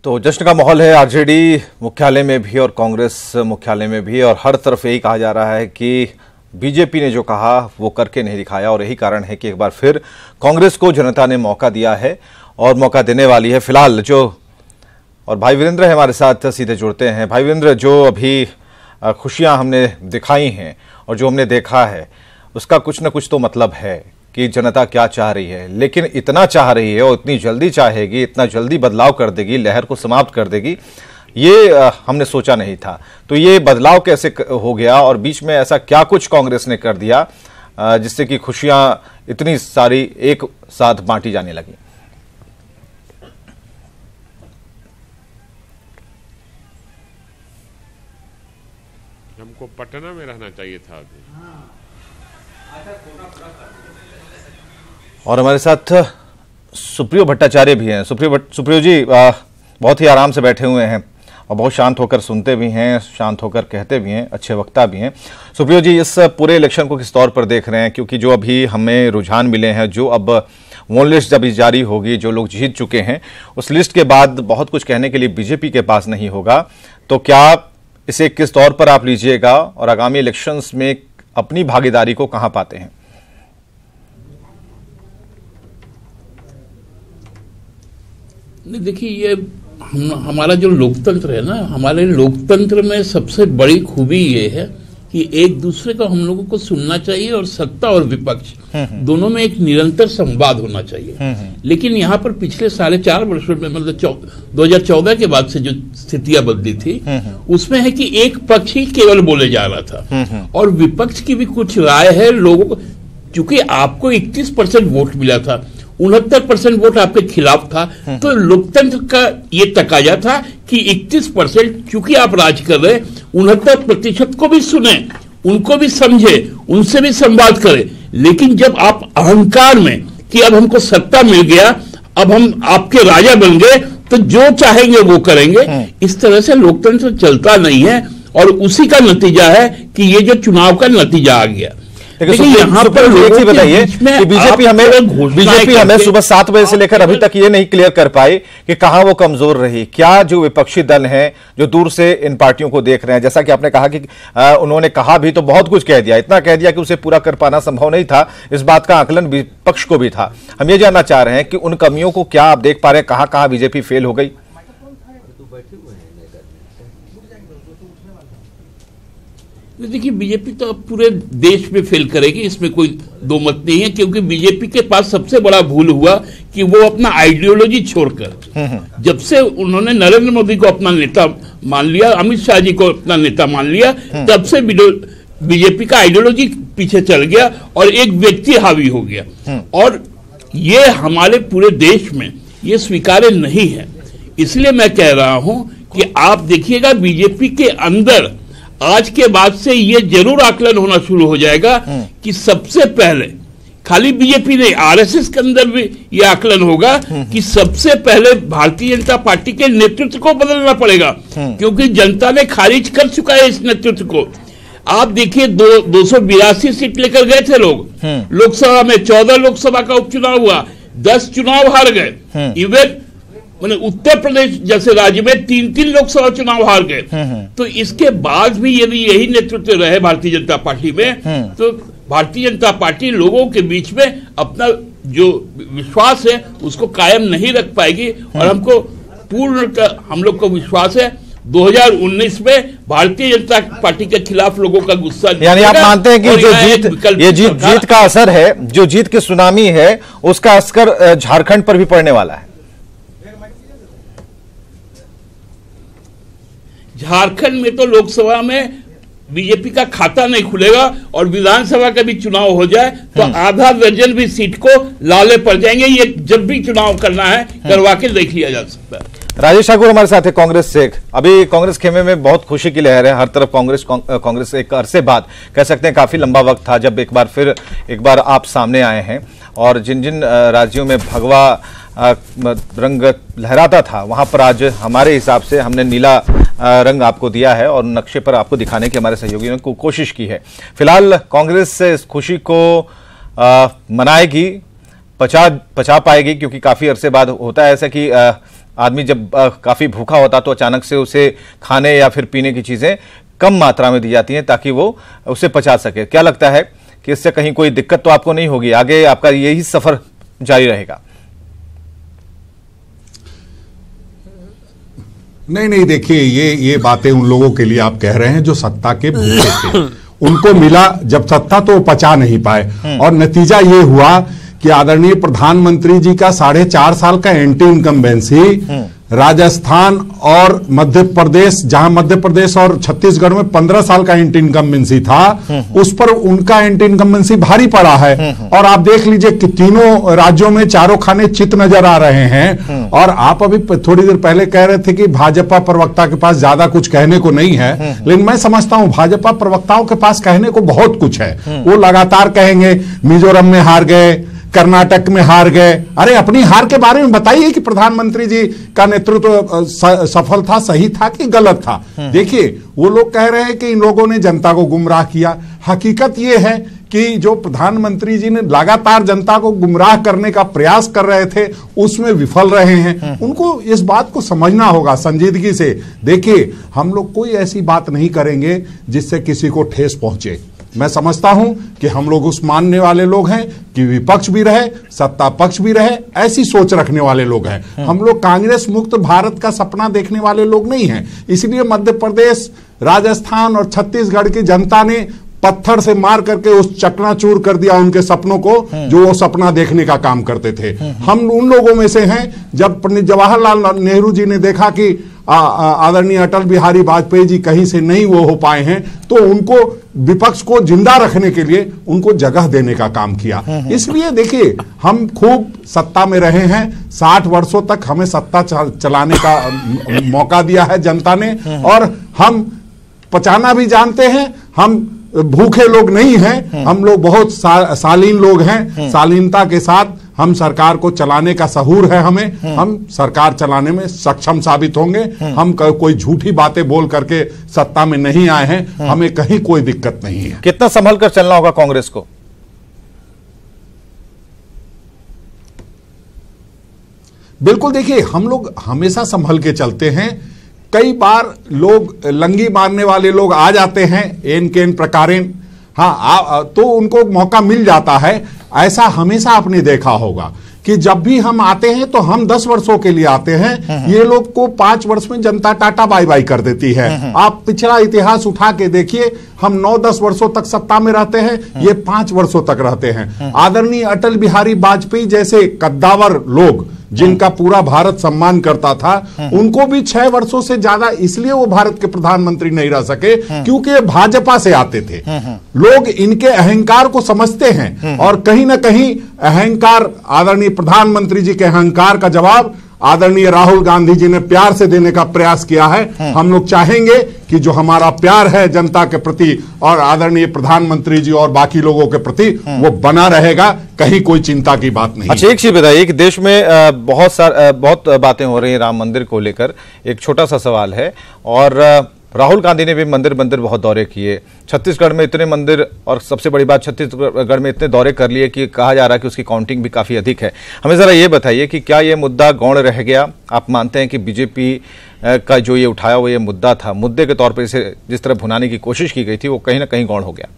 तो जश्न का माहौल है आरजेडी मुख्यालय में भी और कांग्रेस मुख्यालय में भी, और हर तरफ यही कहा जा रहा है कि बीजेपी ने जो कहा वो करके नहीं दिखाया, और यही कारण है कि एक बार फिर कांग्रेस को जनता ने मौका दिया है और मौका देने वाली है। फिलहाल जो और भाई वीरेंद्र है हमारे साथ, सीधे जुड़ते हैं। भाई वीरेंद्र, जो अभी खुशियां हमने दिखाई हैं और जो हमने देखा है उसका कुछ न कुछ तो मतलब है कि जनता क्या चाह रही है, लेकिन इतना चाह रही है और इतनी जल्दी चाहेगी, इतना जल्दी बदलाव कर देगी, लहर को समाप्त कर देगी, ये हमने सोचा नहीं था। तो ये बदलाव कैसे हो गया और बीच में ऐसा क्या कुछ कांग्रेस ने कर दिया जिससे कि खुशियां इतनी सारी एक साथ बांटी जाने लगी? हमको पटना में रहना चाहिए था अभी। और हमारे साथ सुप्रियो भट्टाचार्य भी हैं। सुप्रियो जी बहुत ही आराम से बैठे हुए हैं और बहुत शांत होकर सुनते भी हैं, शांत होकर कहते भी हैं, अच्छे वक्ता भी हैं। सुप्रियो जी, इस पूरे इलेक्शन को किस तौर पर देख रहे हैं? क्योंकि जो अभी हमें रुझान मिले हैं, जो अब वो लिस्ट जब जारी होगी, जो लोग जीत चुके हैं, उस लिस्ट के बाद बहुत कुछ कहने के लिए बीजेपी के पास नहीं होगा, तो क्या इसे किस तौर पर आप लीजिएगा और आगामी इलेक्शंस में अपनी भागीदारी को कहां पाते हैं? नहीं, देखिए, ये हमारा जो लोकतंत्र है ना, हमारे लोकतंत्र में सबसे बड़ी खूबी ये है कि एक दूसरे को हम लोगों को सुनना चाहिए और सत्ता और विपक्ष दोनों में एक निरंतर संवाद होना चाहिए। लेकिन यहाँ पर पिछले 4.5 वर्षों में, मतलब 2014 के बाद से जो स्थितियां बदली थी, उसमें है कि एक पक्ष ही केवल बोले जा रहा था और विपक्ष की भी कुछ राय है लोगों को। चूंकि आपको 31% वोट मिला था, 69% वोट आपके खिलाफ था, तो लोकतंत्र का ये तकाजा था कि 31%, चूंकि आप राज कर रहे, 69% को भी सुने, उनको भी समझे, उनसे भी संवाद करें। लेकिन जब आप अहंकार में कि अब हमको सत्ता मिल गया, अब हम आपके राजा बन गए, तो जो चाहेंगे वो करेंगे, इस तरह से लोकतंत्र चलता नहीं है। और उसी का नतीजा है कि ये जो चुनाव का नतीजा आ गया। लेकिन यहाँ पर लोग बताइए कि बीजेपी हमें सुबह 7 बजे से लेकर अभी तक ये नहीं क्लियर कर पाई कि कहां वो कमजोर रही। क्या जो विपक्षी दल हैं, जो दूर से इन पार्टियों को देख रहे हैं, जैसा कि आपने कहा कि उन्होंने कहा भी तो बहुत कुछ कह दिया, इतना कह दिया कि उसे पूरा कर पाना संभव नहीं था, इस बात का आकलन विपक्ष को भी था। हम ये जानना चाह रहे हैं कि उन कमियों को क्या आप देख पा रहे हैं, कहां कहां बीजेपी फेल हो गई? देखिए, बीजेपी तो अब पूरे देश में फेल करेगी, इसमें कोई दो मत नहीं है। क्योंकि बीजेपी के पास सबसे बड़ा भूल हुआ कि वो अपना आइडियोलॉजी छोड़कर, जब से उन्होंने नरेंद्र मोदी को अपना नेता मान लिया, अमित शाह जी को अपना नेता मान लिया, तब से बीजेपी का आइडियोलॉजी पीछे चल गया और एक व्यक्ति हावी हो गया। और ये हमारे पूरे देश में ये स्वीकार्य नहीं है। इसलिए मैं कह रहा हूं कि आप देखिएगा, बीजेपी के अंदर आज के बाद से ये जरूर आकलन होना शुरू हो जाएगा कि सबसे पहले, खाली बीजेपी नहीं, आरएसएस के अंदर भी ये आकलन होगा कि सबसे पहले भारतीय जनता पार्टी के नेतृत्व को बदलना पड़ेगा, क्योंकि जनता ने खारिज कर चुका है इस नेतृत्व को। आप देखिए, 282 सीट लेकर गए थे लोग लोकसभा में, 14 लोकसभा का उपचुनाव हुआ, 10 चुनाव हार गए। इवन मैंने उत्तर प्रदेश जैसे राज्य में 3 लोकसभा चुनाव हार गए। तो इसके बाद भी यदि यही नेतृत्व रहे भारतीय जनता पार्टी में, तो भारतीय जनता पार्टी लोगों के बीच में अपना जो विश्वास है उसको कायम नहीं रख पाएगी। और हमको हम लोग को विश्वास है 2019 में भारतीय जनता पार्टी के खिलाफ लोगों का गुस्सा, यानी आप मानते हैं कि जो जीत का असर है, जो जीत की सुनामी है, उसका असर झारखंड पर भी पड़ने वाला है? झारखंड में तो लोकसभा में बीजेपी का खाता नहीं खुलेगा, और विधानसभा का भी चुनाव हो जाए तो आधा दर्जन भी सीट को लाले पड़ जाएंगे। ये जब भी चुनाव करना है करवा के देख लिया जा सकता है। राजेश ठाकुर हमारे साथ है कांग्रेस से। अभी कांग्रेस खेमे में बहुत खुशी की लहर है, हर तरफ कांग्रेस एक अरसे बाद, कह सकते हैं काफी लंबा वक्त था जब एक बार आप सामने आए हैं, और जिन जिन राज्यों में भगवा रंग लहराता था, वहां पर आज हमारे हिसाब से हमने नीला रंग आपको दिया है और नक्शे पर आपको दिखाने की हमारे सहयोगियों ने कोशिश की है। फिलहाल कांग्रेस से इस खुशी को मनाएगी, पचा पाएगी, क्योंकि काफी अरसे बाद होता है ऐसा कि आदमी जब काफी भूखा होता तो अचानक से उसे खाने या फिर पीने की चीजें कम मात्रा में दी जाती हैं ताकि वो उसे पचा सके। क्या लगता है कि इससे कहीं कोई दिक्कत तो आपको नहीं होगी, आगे आपका यही सफर जारी रहेगा? नहीं, देखिए ये बातें उन लोगों के लिए आप कह रहे हैं जो सत्ता के भूखे थे। उनको मिला जब सत्ता तो वो पचा नहीं पाए, और नतीजा ये हुआ कि आदरणीय प्रधानमंत्री जी का 4.5 साल का एंटी इनकम्बेंसी राजस्थान और मध्य प्रदेश, जहां मध्य प्रदेश और छत्तीसगढ़ में 15 साल का एंटी इनकम्बेंसी था, उस पर उनका एंटी इनकम्बेंसी भारी पड़ा है। और आप देख लीजिए कि तीनों राज्यों में चारों खाने चित नजर आ रहे हैं। और आप अभी थोड़ी देर पहले कह रहे थे कि भाजपा प्रवक्ता के पास ज्यादा कुछ कहने को नहीं है, लेकिन मैं समझता हूं भाजपा प्रवक्ताओं के पास कहने को बहुत कुछ है। वो लगातार कहेंगे मिजोरम में हार गए, कर्नाटक में हार गए। अरे अपनी हार के बारे में बताइए कि प्रधानमंत्री जी का नेतृत्व सफल था, सही था कि गलत था। देखिए वो लोग कह रहे हैं कि इन लोगों ने जनता को गुमराह किया। हकीकत ये है कि जो प्रधानमंत्री जी ने लगातार जनता को गुमराह करने का प्रयास कर रहे थे उसमें विफल रहे हैं। उनको इस बात को समझना होगा संजीदगी से। देखिए हम लोग कोई ऐसी बात नहीं करेंगे जिससे किसी को ठेस पहुंचे। मैं समझता हूं कि हम लोग उस मानने वाले लोग हैं कि विपक्ष भी रहे सत्ता पक्ष भी रहे, ऐसी सोच रखने वाले लोग हैं। हम लोग कांग्रेस मुक्त भारत का सपना देखने वाले लोग नहीं हैं। इसलिए मध्य प्रदेश, राजस्थान और छत्तीसगढ़ की जनता ने पत्थर से मार करके उस चकनाचूर कर दिया उनके सपनों को, जो वो सपना देखने का काम करते थे। हम उन लोगों में से हैं जब पंडित जवाहरलाल नेहरू जी ने देखा कि आदरणीय अटल बिहारी वाजपेयी जी कहीं से नहीं वो हो पाए हैं, तो उनको विपक्ष को जिंदा रखने के लिए उनको जगह देने का काम किया। इसलिए देखिए हम खूब सत्ता में रहे हैं, 60 वर्षों तक हमें सत्ता चलाने का मौका दिया है जनता ने, और हम पचाना भी जानते हैं। हम भूखे लोग नहीं हैं, हम लोग बहुत शालीन लोग हैं। शालीनता के साथ हम सरकार को चलाने का सहूर है हमें। हम सरकार चलाने में सक्षम साबित होंगे। हम कोई झूठी बातें बोल करके सत्ता में नहीं आए हैं, हमें कहीं कोई दिक्कत नहीं है। कितना संभल कर चलना होगा कांग्रेस को? बिल्कुल, देखिए हम लोग हमेशा संभल के चलते हैं। कई बार लोग लंगी मारने वाले लोग आ जाते हैं एन केन प्रकारेण, हाँ तो उनको मौका मिल जाता है। ऐसा हमेशा आपने देखा होगा कि जब भी हम आते हैं तो हम 10 वर्षों के लिए आते हैं, ये लोग को 5 वर्ष में जनता टाटा बाय बाय कर देती है। आप पिछला इतिहास उठा के देखिए, हम 9-10 वर्षों तक सत्ता में रहते हैं, ये 5 वर्षों तक रहते हैं। आदरणीय अटल बिहारी वाजपेयी जैसे कद्दावर लोग जिनका पूरा भारत सम्मान करता था, उनको भी 6 वर्षों से ज्यादा इसलिए वो भारत के प्रधानमंत्री नहीं रह सके क्योंकि ये भाजपा से आते थे। लोग इनके अहंकार को समझते हैं, और कहीं ना कहीं अहंकार, आदरणीय प्रधानमंत्री जी के अहंकार का जवाब आदरणीय राहुल गांधी जी ने प्यार से देने का प्रयास किया है। हम लोग चाहेंगे कि जो हमारा प्यार है जनता के प्रति और आदरणीय प्रधानमंत्री जी और बाकी लोगों के प्रति, वो बना रहेगा, कहीं कोई चिंता की बात नहीं। अच्छा, एक चीज बताइए कि देश में बहुत बातें हो रही हैं राम मंदिर को लेकर। एक छोटा सा सवाल है, और राहुल गांधी ने भी मंदिर बहुत दौरे किए, छत्तीसगढ़ में इतने मंदिर, और सबसे बड़ी बात छत्तीसगढ़ में इतने दौरे कर लिए कि कहा जा रहा है कि उसकी काउंटिंग भी काफी अधिक है। हमें जरा ये बताइए कि क्या ये मुद्दा गौण रह गया? आप मानते हैं कि बीजेपी का जो ये उठाया हुआ ये मुद्दा था, मुद्दे के तौर पर इसे जिस तरह भुनाने की कोशिश की गई थी, वो कहीं ना कहीं गौण हो गया?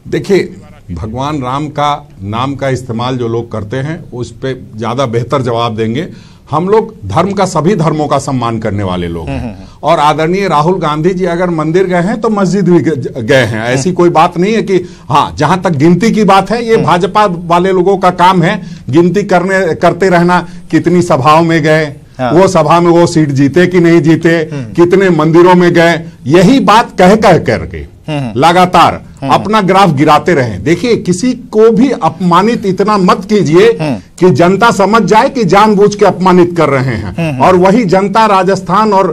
देखिए, भगवान राम का नाम का इस्तेमाल जो लोग करते हैं उस पे ज्यादा बेहतर जवाब देंगे। हम लोग धर्म का, सभी धर्मों का सम्मान करने वाले लोग हैं, और आदरणीय राहुल गांधी जी अगर मंदिर गए हैं तो मस्जिद भी गए हैं। ऐसी कोई बात नहीं है कि, हाँ जहां तक गिनती की बात है, ये भाजपा वाले लोगों का काम है गिनती करते रहना, कितनी सभाओं में गए, वो सभा में वो सीट जीते कि नहीं जीते, कितने मंदिरों में गए, यही बात कह करके लगातार अपना ग्राफ गिराते रहे। देखिए, किसी को भी अपमानित इतना मत कीजिए कि जनता समझ जाए कि जानबूझ के अपमानित कर रहे हैं। और वही जनता राजस्थान और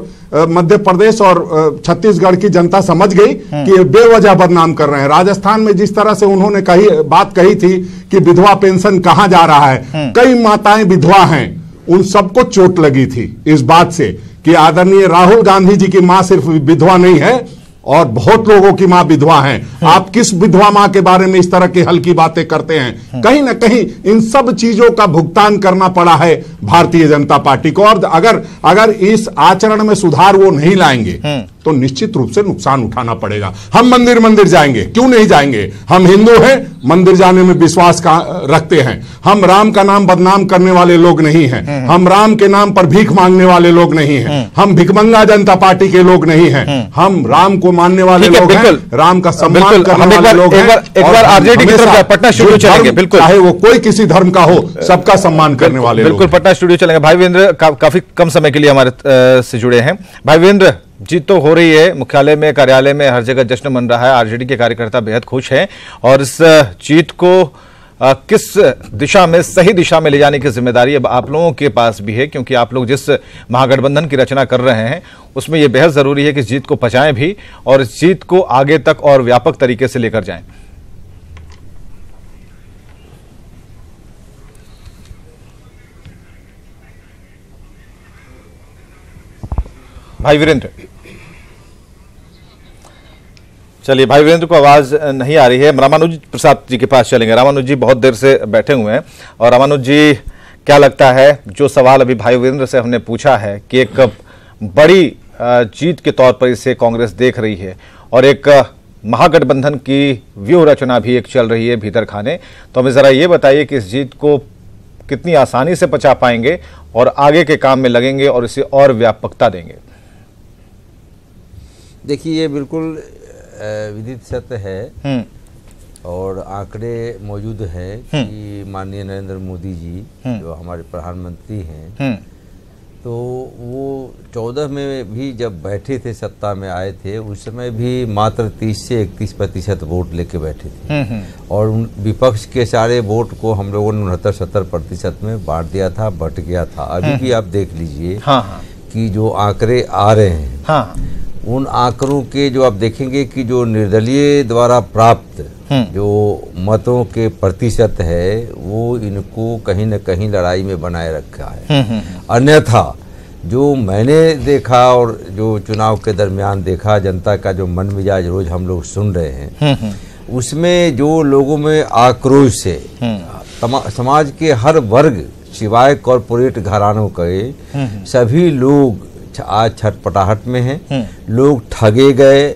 मध्य प्रदेश और छत्तीसगढ़ की जनता समझ गई कि बेवजह बदनाम कर रहे हैं। राजस्थान में जिस तरह से उन्होंने बात कही थी कि विधवा पेंशन कहां जा रहा है, कई माताएं विधवा हैं, उन सबको चोट लगी थी इस बात से कि आदरणीय राहुल गांधी जी की मां सिर्फ विधवा नहीं है और बहुत लोगों की मां विधवा हैं। आप किस विधवा मां के बारे में इस तरह की हल्की बातें करते हैं? कहीं ना कहीं इन सब चीजों का भुगतान करना पड़ा है भारतीय जनता पार्टी को। और अगर इस आचरण में सुधार वो नहीं लाएंगे तो निश्चित रूप से नुकसान उठाना पड़ेगा। हम मंदिर जाएंगे, क्यों नहीं जाएंगे? हम हिंदू हैं, मंदिर जाने में विश्वास रखते हैं। हम राम का नाम बदनाम करने वाले लोग नहीं हैं। हम राम के नाम पर भीख मांगने वाले लोग नहीं हैं। हम भिखमंगा जनता पार्टी के लोग नहीं हैं। हम राम को मानने वाले लोग हैं, राम का सम्मान करने वाले लोग हैं। एक बार आरजेडी की तरफ पटना स्टूडियो चलेंगे, बिल्कुल, चाहे वो कोई किसी धर्म का हो, सबका सम्मान करने वाले लोग। बिल्कुल पटना स्टूडियो चलेंगे। भाई वीरेंद्र काफी कम समय के लिए हमारे से जुड़े हैं। भाई वीरेंद्र, जीत तो हो रही है, मुख्यालय में, कार्यालय में, हर जगह जश्न मन रहा है। आरजेडी के कार्यकर्ता बेहद खुश हैं और इस जीत को किस दिशा में, सही दिशा में ले जाने की जिम्मेदारी अब आप लोगों के पास भी है, क्योंकि आप लोग जिस महागठबंधन की रचना कर रहे हैं उसमें यह बेहद जरूरी है कि इस जीत को पचाएं भी और इस जीत को आगे तक और व्यापक तरीके से लेकर जाएं। भाई वीरेंद्र, चलिए, भाई वीरेंद्र को आवाज नहीं आ रही है। रामानुज प्रसाद जी के पास चलेंगे। रामानुज जी बहुत देर से बैठे हुए हैं और रामानुज जी, क्या लगता है, जो सवाल अभी भाई वीरेंद्र से हमने पूछा है कि एक बड़ी जीत के तौर पर इसे कांग्रेस देख रही है और एक महागठबंधन की व्यूह रचना भी एक चल रही है भीतर खाने, तो हमें जरा ये बताइए कि इस जीत को कितनी आसानी से पचा पाएंगे और आगे के काम में लगेंगे और इसे और व्यापकता देंगे। देखिए, ये बिल्कुल विदित सत्य है और आंकड़े मौजूद हैं कि माननीय नरेंद्र मोदी जी जो हमारे प्रधानमंत्री हैं, तो वो 14 में भी जब बैठे थे, सत्ता में आए थे, उस समय भी मात्र 30 से 31% वोट लेके बैठे थे और उन विपक्ष के सारे वोट को हम लोगों ने 69-70% में बांट दिया था, बट गया था। अभी भी आप देख लीजिए कि जो आंकड़े आ रहे हैं, उन आंकड़ों के जो आप देखेंगे कि जो निर्दलीय द्वारा प्राप्त जो मतों के प्रतिशत है, वो इनको कहीं न कहीं लड़ाई में बनाए रखा है। अन्यथा जो मैंने देखा और जो चुनाव के दरमियान देखा, जनता का जो मन मिजाज रोज हम लोग सुन रहे हैं, उसमें जो लोगों में आक्रोश से समाज के हर वर्ग सिवाय कॉरपोरेट घरानों के सभी लोग आज छटपटाहट में हैं। लोग ठगे गए,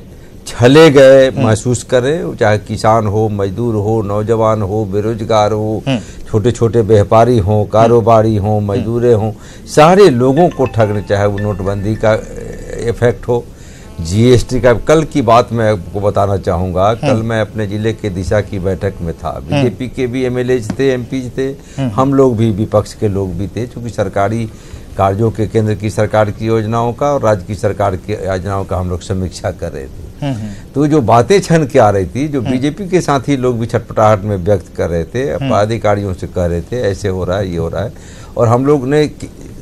छले गए महसूस करें, चाहे किसान हो, मजदूर हो, नौजवान हो, बेरोजगार हो, छोटे छोटे व्यापारी हो, कारोबारी हो, मजदूरे हों, सारे लोगों को ठगने, चाहे वो नोटबंदी का इफेक्ट हो, जीएसटी का। कल की बात मैं आपको बताना चाहूँगा, कल मैं अपने जिले के दिशा की बैठक में था। बीजेपी के भी एमएलए थे, एमपी थे, हम लोग भी, विपक्ष के लोग भी थे, क्योंकि सरकारी कार्यों के, केंद्र की सरकार की योजनाओं का और राज्य की सरकार की योजनाओं का हम लोग समीक्षा कर रहे थे। तो जो बातें छन के आ रही थी, जो बीजेपी के साथी लोग भी छटपटाहट में व्यक्त कर रहे थे, पदाधिकारियों से कह रहे थे ऐसे हो रहा है, ये हो रहा है, और हम लोग ने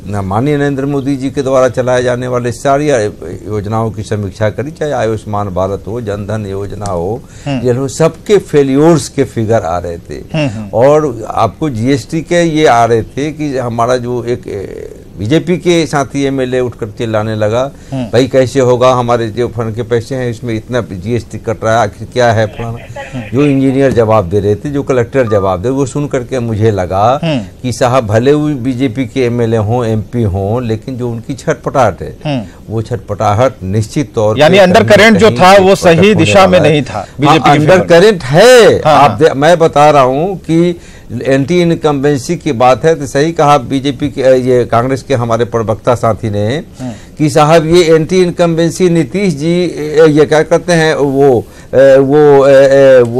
माननीय नरेंद्र मोदी जी के द्वारा चलाए जाने वाले सारी योजनाओं की समीक्षा करी, चाहे आयुष्मान भारत हो, जनधन योजना हो, ये लोग सबके फेल्योर्स के फिगर आ रहे थे। और आपको जीएसटी के ये आ रहे थे कि हमारा जो एक बीजेपी के साथी एमएलए उठकर चिल्लाने लगा, भाई कैसे होगा, हमारे जो फंड के पैसे हैं इसमें इतना जीएसटी कट रहा है, आखिर क्या है फलाना। जो इंजीनियर जवाब दे रहे थे, जो कलेक्टर जवाब दे, वो सुन करके मुझे लगा कि साहब भले हुई बीजेपी के एमएलए हों, एमपी हों, लेकिन जो उनकी छटपटाहट है, वो छटपटाहट निश्चित तौर पर यानी अंडर करेंट जो था वो सही दिशा में नहीं था। बीजेपी अंडर करेंट है। मैं बता रहा हूँ कि एंटी इनकम्बेंसी की बात है, तो सही कहा बीजेपी के, ये कांग्रेस के हमारे प्रवक्ता साथी ने कि साहब ये एंटी इनकम्बेंसी नीतीश जी ये क्या करते हैं, वो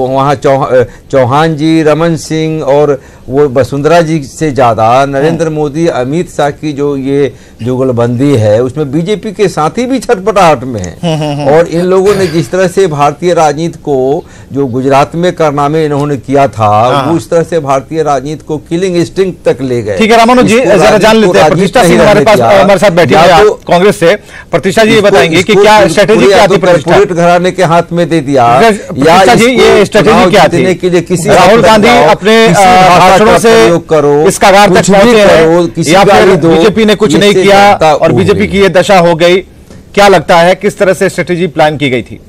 वहाँ चौहान जी, रमन सिंह और वो वसुंधरा जी से ज़्यादा नरेंद्र मोदी, अमित शाह की जो ये जुगलबंदी है, उसमें बीजेपी के साथी भी छटपटाहट में हैं। और इन लोगों ने जिस तरह से भारतीय राजनीति को, जो गुजरात में कारनामे इन्होंने किया था, वो उस तरह से भारतीय राजनीति को किलिंग स्टिंग तक ले गए। ठीक है रामानुज जी, जरा जान लेते हैं, प्रतिष्ठा सिंह हमारे पास हमारे साथ बैठी है कांग्रेस से। प्रतिष्ठा जी ये बताएंगे कि क्या स्ट्रेटेजी क्या थी, कॉर्पोरेट घराने के हाथ में दे दिया, या ये स्ट्रेटेजी क्या थी के लिए किसी राहुल गांधी अपने भाषणों से इस कगार तक पहुंचे हैं, या फिर बीजेपी ने कुछ नहीं किया और बीजेपी की ये दशा हो गई? क्या लगता है किस तरह से स्ट्रेटेजी प्लान की गई थी?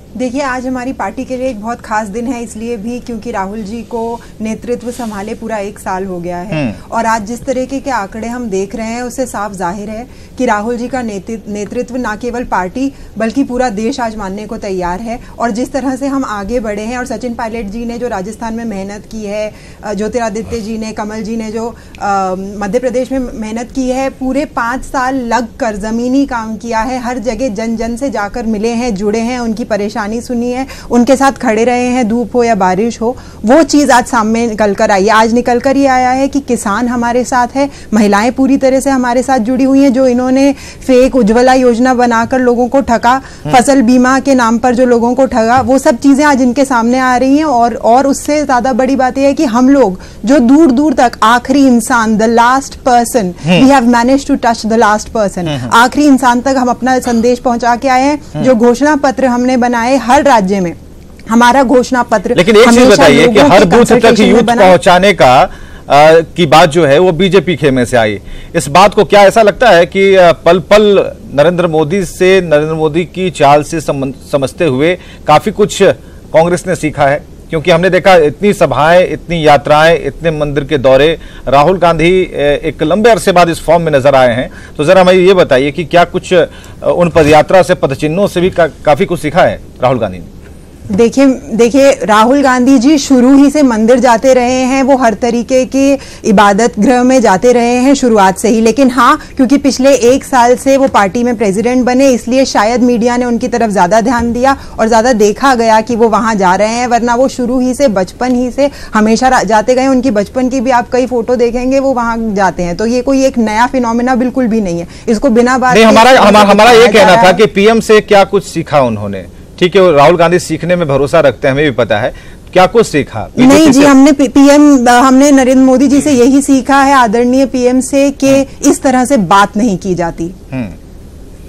देखिए, आज हमारी पार्टी के लिए एक बहुत खास दिन है, इसलिए भी क्योंकि राहुल जी को नेतृत्व संभाले पूरा 1 साल हो गया है। और आज जिस तरीके के आंकड़े हम देख रहे हैं उससे साफ जाहिर है कि राहुल जी का नेतृत्व ना केवल पार्टी बल्कि पूरा देश आज मानने को तैयार है। और जिस तरह से हम आगे बढ़े हैं, और सचिन पायलट जी ने जो राजस्थान में मेहनत की है, ज्योतिरादित्य जी ने, कमल जी ने जो मध्य प्रदेश में मेहनत की है, पूरे 5 साल लग कर जमीनी काम किया है, हर जगह जन जन से जाकर मिले हैं, जुड़े हैं, उनकी परेशानी सुनी है, उनके साथ खड़े रहे हैं, धूप हो या बारिश हो, वो चीज आज सामने निकल कर आई है। आज निकल कर ये आया है कि किसान हमारे साथ है, महिलाएं पूरी तरह से हमारे साथ जुड़ी हुई हैं, जो इन्होंने फेक उज्ज्वला योजना बनाकर लोगों को ठगा, फसल बीमा के नाम पर जो लोगों को ठगा, वो सब चीजें आज इनके सामने आ रही हैं। और उससे ज्यादा बड़ी बात यह है कि हम लोग जो दूर दूर तक आखिरी इंसान, the last person, we have manage to touch the last person, आखिरी इंसान तक हम अपना संदेश पहुंचा के आए हैं। जो घोषणा पत्र हमने बनाए हर राज्य में, हमारा घोषणा पत्र, लेकिन एक चीज बताइए कि हर बूथ तक यूथ पहुंचाने का की बात जो है वो बीजेपी खेमे से आई। इस बात को क्या ऐसा लगता है कि पल पल नरेंद्र मोदी की चाल से समझते हुए काफी कुछ कांग्रेस ने सीखा है? क्योंकि हमने देखा इतनी सभाएं, इतनी यात्राएं, इतने मंदिर के दौरे, राहुल गांधी एक लंबे अरसे बाद इस फॉर्म में नजर आए हैं। तो जरा हमें ये बताइए कि क्या कुछ उन पदयात्रा से, पदचिन्हों से भी काफी कुछ सीखा है राहुल गांधी ने? देखिए राहुल गांधी जी शुरू ही से मंदिर जाते रहे हैं, वो हर तरीके के इबादत गृह में जाते रहे हैं शुरुआत से ही। लेकिन हाँ, क्योंकि पिछले 1 साल से वो पार्टी में प्रेसिडेंट बने, इसलिए शायद मीडिया ने उनकी तरफ ज्यादा ध्यान दिया और ज्यादा देखा गया कि वो वहां जा रहे हैं, वरना वो शुरू ही से, बचपन ही से हमेशा जाते गए। उनकी बचपन की भी आप कई फोटो देखेंगे, वो वहां जाते हैं। तो ये कोई एक नया फिनोमिना बिल्कुल भी नहीं है, इसको बिना बात हमारा ये कहना था कि पीएम से क्या कुछ सीखा उन्होंने। ठीक है, राहुल गांधी सीखने में भरोसा रखते हैं, हमें भी पता है, क्या कुछ सीखा? नहीं जी, हमने नरेंद्र मोदी जी से यही सीखा है, आदरणीय पीएम से, कि इस तरह से बात नहीं की जाती।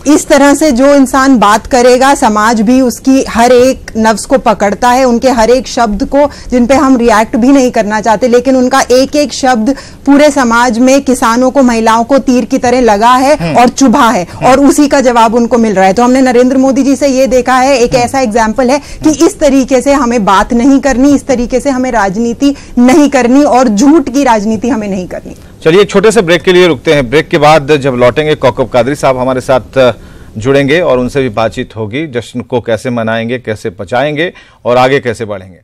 इस तरह से जो इंसान बात करेगा, समाज भी उसकी हर एक नफ्स को पकड़ता है, उनके हर एक शब्द को, जिन पे हम रिएक्ट भी नहीं करना चाहते, लेकिन उनका एक एक शब्द पूरे समाज में किसानों को, महिलाओं को तीर की तरह लगा है और चुभा है, और उसी का जवाब उनको मिल रहा है। तो हमने नरेंद्र मोदी जी से ये देखा है, एक ऐसा एग्जाम्पल है कि इस तरीके से हमें बात नहीं करनी, इस तरीके से हमें राजनीति नहीं करनी, और झूठ की राजनीति हमें नहीं करनी। चलिए एक छोटे से ब्रेक के लिए रुकते हैं। ब्रेक के बाद जब लौटेंगे, कौकब कादरी साहब हमारे साथ जुड़ेंगे और उनसे भी बातचीत होगी। जश्न को कैसे मनाएंगे, कैसे पचाएंगे और आगे कैसे बढ़ेंगे।